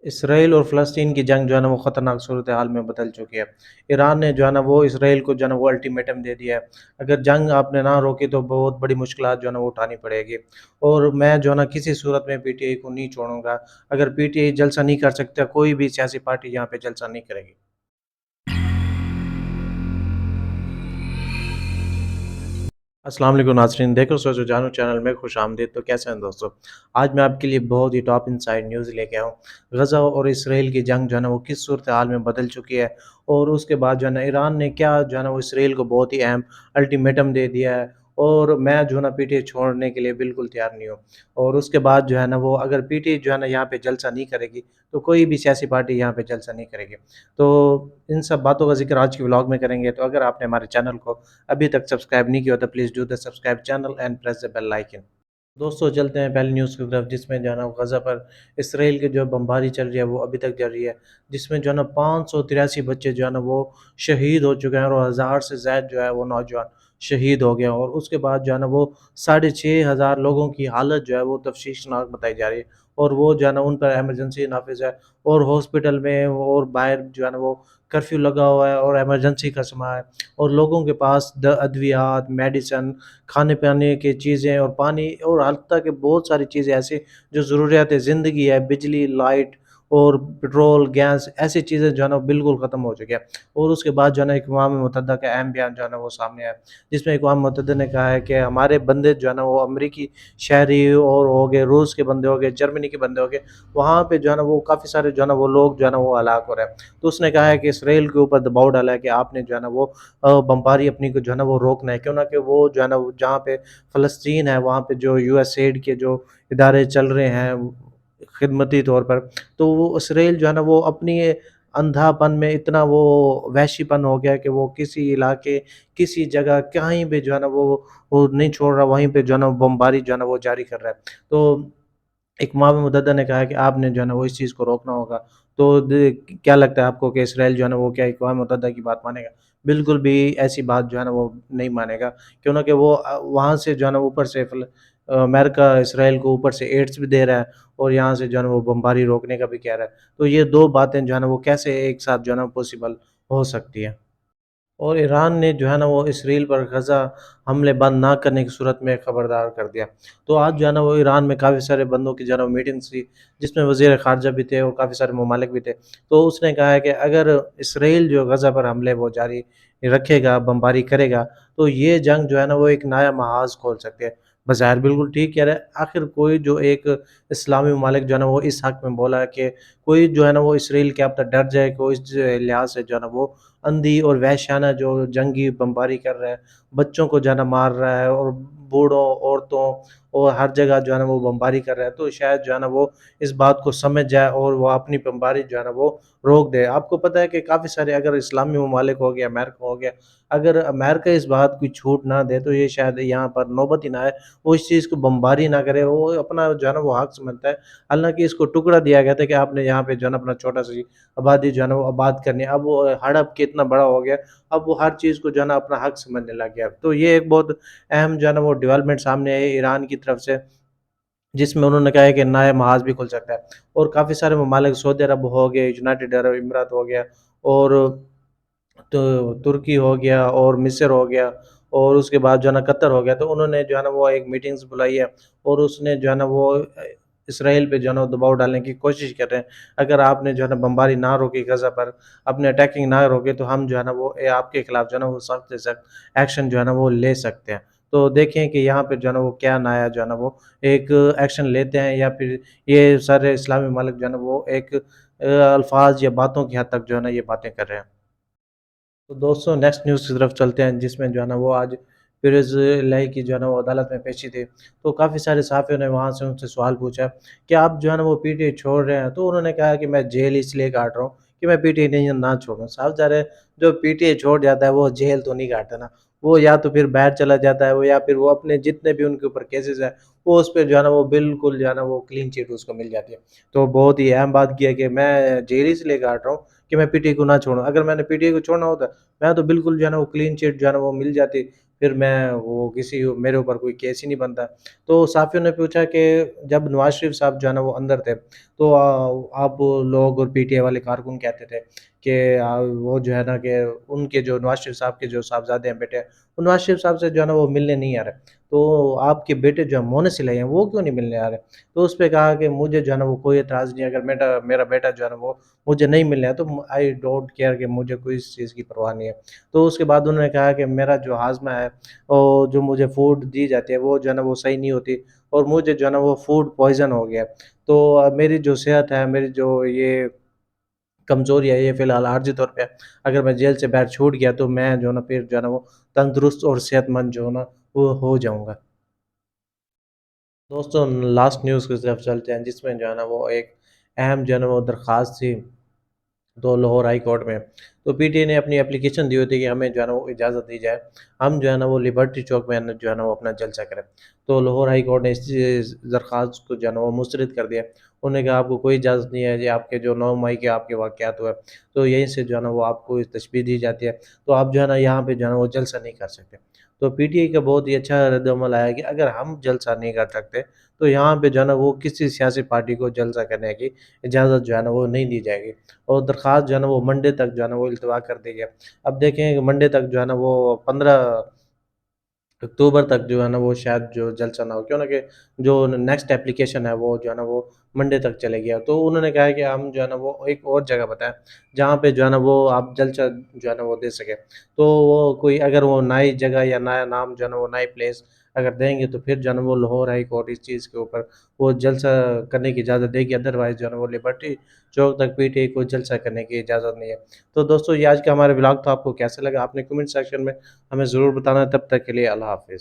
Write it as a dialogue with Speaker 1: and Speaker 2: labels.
Speaker 1: Israel और फ़लस्तीन की जंग जो है ना वो ख़तरनाक सूरत-ए-हाल में बदल चुकी है। ईरान ने जो है ना वो इसराइल को जो है ना वो अल्टीमेटम दे दिया है। अगर जंग आपने ना रोकी तो बहुत बड़ी मुश्किलात जो है ना वो उठानी पड़ेगी। और मैं जो है ना किसी सूरत में पीटीआई को नहीं छोड़ूँगा। अगर पीटीआई जलसा नहीं कर सकता, कोई भी सियासी पार्टी यहाँ पे जलसा नहीं करेगी। अस्सलाम वालेकुम नाज़रीन, देखो सोचो जानो चैनल में खुशामदीद। तो कैसे हैं दोस्तों? आज मैं आपके लिए बहुत ही टॉप इनसाइड न्यूज़ लेके आया हूँ। गज़ा और इसराइल की जंग जो है ना वो किस सूरत-ए-हाल में बदल चुकी है और उसके बाद जो है ना ईरान ने क्या जो है ना वो इसराइल को बहुत ही अहम अल्टीमेटम दे दिया है। और मैं जो है ना पीटीआई छोड़ने के लिए बिल्कुल तैयार नहीं हूँ। और उसके बाद जो है ना वो अगर पीटीआई जो है ना यहाँ पे जलसा नहीं करेगी, तो कोई भी सियासी पार्टी यहाँ पे जलसा नहीं करेगी। तो इन सब बातों का ज़िक्र आज के व्लॉग में करेंगे। तो अगर आपने हमारे चैनल को अभी तक सब्सक्राइब नहीं किया हो तो please do the subscribe channel and press the bell icon. दोस्तों चलते हैं पहली न्यूज़ की तरफ, जिसमें जो है ना गज़ा पर इसराइल की जो बमबारी चल रही है वो अभी तक चल रही है। जिसमें जो है ना 583 बच्चे जो है ना वो शहीद हो चुके हैं और 1000 से ज़ायद जो है वो नौजवान शहीद हो गए हैं। और उसके बाद जो है ना वो 6500 लोगों की हालत जो है वो तफ़शीशनाक बताई जा रही है। और वो जो है ना उन पर इमरजेंसी नाफिज़ है और हॉस्पिटल में और बाहर जो है ना वो कर्फ्यू लगा हुआ है और इमरजेंसी का समय है। और लोगों के पास अद्वियात, मेडिसिन, खाने-पाने की चीज़ें और पानी और हत्ता कि बहुत सारी चीज़ें ऐसी जो ज़रूरियात ज़िंदगी है, बिजली, लाइट और पेट्रोल, गैस, ऐसी चीज़ें जो है ना बिल्कुल ख़त्म हो चुकी है। और उसके बाद जो है ना अक़वाम मुत्तहिदा का अहम बयान जो है ना वो सामने आया, जिसमें अक़वाम मुत्तहिदा ने कहा है कि हमारे बंदे जो है ना वो अमरीकी शहरी और हो गए, रूस के बंदे हो गए, जर्मनी के बंदे हो गए, वहाँ पे जो है ना वो काफ़ी सारे जो है ना वो लोग जो है ना वो हलाक हो रहे हैं। तो उसने कहा है कि इसराइल के ऊपर दबाव डाला है कि आपने जो है ना वो बमबारी अपनी को जो है ना वो रोकना है। क्यों ना कि वो जो है ना वो जहाँ पे फ़लस्तीन है वहाँ पे जो यूएसएड के जो इदारे चल रहे हैं खिदमती तौर पर, तो वो इसराइल जो है ना वो अपनी अंधापन में इतना वो वहशीपन हो गया है कि वो किसी इलाके, किसी जगह कहीं भी जो है ना वो नहीं छोड़ रहा, वहीं पे जो है ना बमबारी जो है ना वो जारी कर रहा है। तो इक़वाम मुत्तहिदा ने कहा है कि आपने जो है ना वो इस चीज़ को रोकना होगा। तो क्या लगता है आपको कि इसराइल जो है ना वो क्या इक़वाम मुत्तहिदा की बात मानेगा? बिल्कुल भी ऐसी बात जो है ना वो नहीं मानेगा। क्यों ना कि वो वहाँ से जो है ना ऊपर से अमेरिका इसराइल को ऊपर से एड्स भी दे रहा है और यहाँ से जो है ना वो बमबारी रोकने का भी कह रहा है। तो ये 2 बातें जो है ना वो कैसे एक साथ जो है ना पॉसिबल हो सकती है? और ईरान ने जो है ना वो इसराइल पर गज़ा हमले बंद ना करने की सूरत में खबरदार कर दिया। तो आज जो है ना वो ईरान में काफ़ी सारे बंदों की जो है ना मीटिंग्स थी, जिसमें वज़ीर ख़ारिजा भी थे और काफ़ी सारे ममालिक भी थे। तो उसने कहा है कि अगर इसराइल जो गज़ा पर हमले वो जारी रखेगा, बमबारी करेगा, तो ये जंग जो है ना वो एक नया महाज़ खोल सकती है। बज़ाहिर बिल्कुल ठीक कह रहा है। आखिर कोई जो एक इस्लामी ममालिक जो है ना वो इस हक़ में बोला है कि कोई जो है ना वो इसराइल क्या पता डर जाए, कोई इस लिहाज़ से जो है ना वो अंधी और वहशियाना जो जंगी बमबारी कर रहा है, बच्चों को जो है ना मार रहा है और बूढ़ों, औरतों और हर जगह जो है ना वो बमबारी कर रहा है, तो शायद जो है ना वो इस बात को समझ जाए और वो अपनी बमबारी जो है ना वो रोक दे। आपको पता है कि काफ़ी सारे अगर इस्लामी ममालिक हो गया, अमेरिका हो गया, अगर अमेरिका इस बात की छूट ना दे तो ये शायद यहाँ पर नौबत ही ना आए, वो इस चीज़ को बमबारी ना करे, वो अपना जो है ना वो हक़ समझता है। हालाँकि इसको टुकड़ा दिया गया था कि आपने यहाँ पे जो है ना अपना छोटा-सी आबादी जो है ना वो आबाद करनी है। अब वो हड़प के इतना बड़ा हो गया, अब वो हर चीज़ को जो है ना अपना हक़ समझने लग गया। तो ये एक बहुत अहम जो है ना वो डेवलपमेंट सामने आई है ईरान की तरफ से, जिसमें उन्होंने कहा है कि नया महाज़ भी खुल सकता है। और काफ़ी सारे ममालिक सऊदी अरब हो गए, यूनाइटेड अरब अमीरात हो गया और तुर्की हो गया और मिस्र हो गया और उसके बाद जो है ना कतर हो गया, तो उन्होंने जो है ना वो एक मीटिंग्स बुलाई है और उसने जो है ना वो इसराइल पे जो है ना दबाव डालने की कोशिश कर रहे हैं। अगर आपने जो है ना बमबारी ना रोकी गज़ा पर, अपने अटैकिंग ना रोके, तो हम जो है ना वो आपके खिलाफ जो है ना वो सख्त से सख्त एक्शन जो है ना वो ले सकते हैं। तो देखें कि यहाँ पे जो है ना वो क्या नया जो है ना वो एक एक्शन लेते हैं या फिर ये सारे इस्लामी ममालिक जो है ना वो एक अल्फाज या बातों की हद तक जो है ना ये बातें कर रहे हैं। तो दोस्तों नेक्स्ट न्यूज़ की तरफ चलते हैं, जिसमें जो है ना वो आज फिरोज़ इलाही की जो है ना वो अदालत में पेशी थी। तो काफ़ी सारे सहाफ़ियों ने वहाँ से उनसे सवाल पूछा कि आप जो है ना वो पीटीआई छोड़ रहे हैं? तो उन्होंने कहा कि मैं जेल इसलिए काट रहा हूँ कि मैं पीटीआई नहीं ना छोड़ूँ। साफ-ज़ाहिर है, जो पीटीआई छोड़ जाता है वो जेल तो नहीं काटता ना। वो या तो फिर बाहर चला जाता है, वो या फिर वो अपने जितने भी उनके ऊपर केसेज़ हैं, वो उस पे जो है ना वो बिल्कुल जो है ना वो क्लीन चिट उसको मिल जाती है। तो बहुत ही अहम बात की है कि मैं जेल इसलिए काट रहा हूँ कि मैं पीटीआई को ना छोड़ूँ। अगर मैंने पीटीआई को छोड़ना होता, मैं तो बिल्कुल जो है ना वो क्लीन चिट जो है ना वो मिल जाती, پھر میں وہ کسی میرے اوپر کوئی کیس ہی نہیں بنتا۔ تو صحافیوں نے پوچھا کہ جب نواز شریف صاحب جو ہے نا وہ اندر تھے، تو آپ لوگ اور پی ٹی آئی والے کارکن کہتے تھے کہ وہ جو ہے نا کہ ان کے جو نواز شریف صاحب کے جو صاحبزادے ہیں بیٹے ہیں، وہ نواز شریف صاحب سے جو ہے نا وہ ملنے نہیں آ رہے، تو آپ کے بیٹے جو ہے مونس الہی ہیں وہ کیوں نہیں ملنے آ رہے؟ تو اس پہ کہا کہ مجھے جو ہے نا وہ کوئی اعتراض نہیں ہے، اگر میرا بیٹا جو ہے نا وہ مجھے نہیں ملنا ہے تو آئی ڈونٹ کیئر، کہ مجھے کوئی اس چیز کی پرواہ نہیں ہے۔ تو اس کے بعد انہوں نے کہا کہ میرا جو ہاضمہ ہے اور جو مجھے فوڈ دی جاتی ہے وہ جو ہے نا وہ صحیح نہیں ہوتی، اور مجھے جو ہے نا وہ فوڈ پوائزن ہو گیا، تو میری جو صحت ہے، میری جو یہ کمزوری ہے، یہ فی الحال عارضی طور پہ ہے۔ اگر میں جیل سے باہر چھوٹ گیا تو میں جو ہے نا پھر جو ہے نا وہ تندرست اور صحت مند جو ہے نا وہ ہو جاؤں گا۔ دوستوں، لاسٹ نیوز کی طرف چلتے ہیں، جس میں جو ہے نا وہ ایک اہم جو ہے نا وہ درخواست تھی، تو لاہور ہائی کورٹ میں تو پی ٹی اے نے اپنی اپلیکیشن دی ہوئی تھی کہ ہمیں جو ہے نا وہ اجازت دی جائے، ہم جو ہے نا وہ لبرٹی چوک میں جو ہے نا وہ اپنا جلسہ کریں۔ تو لاہور ہائی کورٹ نے اس درخواست کو جو ہے نا وہ مسترد کر دیا۔ انہوں نے کہا آپ کو کوئی اجازت نہیں ہے، یہ آپ کے جو 9 مئی کے آپ کے واقعات ہوئے، تو یہیں سے جو ہے نا وہ آپ کو تشبیہ دی جاتی ہے، تو آپ جو ہے نا یہاں پہ جو ہے نا وہ جلسہ نہیں کر سکتے۔ تو پی ٹی آئی کا بہت ہی اچھا رد عمل آیا کہ اگر ہم جلسہ نہیں کر سکتے تو یہاں پہ جو ہے نا وہ کسی سیاسی پارٹی کو جلسہ کرنے کی اجازت جو ہے نا وہ نہیں دی جائے گی، اور درخواست جو ہے نا وہ منڈے تک جو ہے نا وہ التوا کر دی گیا۔ اب دیکھیں کہ منڈے تک جو ہے نا وہ 15 اکتوبر تک جو ہے نا وہ شاید جو جلسہ نہ ہو، کیوں نہ کہ جو نیکسٹ اپلیکیشن ہے وہ جو ہے نا وہ منڈے تک چلے گیا۔ تو انہوں نے کہا ہے کہ ہم جو ہے نا وہ ایک اور جگہ بتائیں جہاں پہ جو ہے نا وہ آپ جلسہ جو ہے نا وہ دے سکے، تو وہ کوئی اگر وہ نئی جگہ یا نیا نام جو ہے نا وہ نئی پلیس اگر دیں گے تو پھر جو ہے نا وہ لاہور ہائی کورٹ اس چیز کے اوپر وہ جلسہ کرنے کی اجازت دے گی، ادروائز جو ہے نا وہ لبرٹی چوک تک پی ٹی آئی کو جلسہ کرنے کی اجازت نہیں ہے۔ تو دوستوں، یہ آج کا ہمارا ولاگ تھا، آپ کو کیسا لگا آپ نے کمنٹ سیکشن میں ہمیں ضرور بتانا ہے۔ تب تک کے لیے اللہ حافظ۔